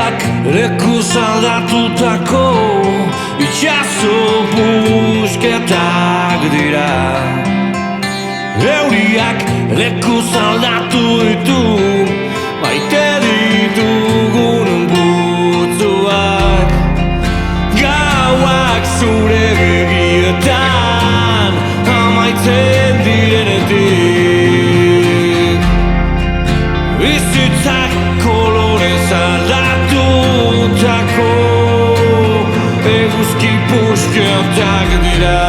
Lekuz aldatutako itxaso busketak dira. Euriak lekuz aldatu ditu maite ditugun putzuak. Gauak zure begietan amaitzen direnetik. Bizitzak kolorez aldatutako eguzki puskiotak dira.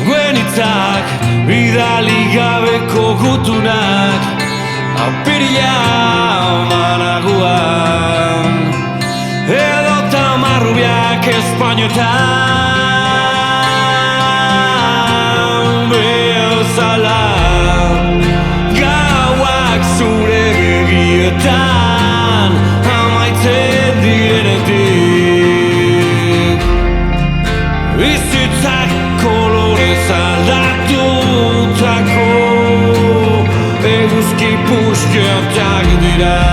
Guenitzak bidali gabeko gutunak apirila managuan edo tamarrubiak Espainoetan bezala. Gauak zure begietan amaitzen direnetik. Bizitzak kolorez aldatutako eguzki puskiotak dira.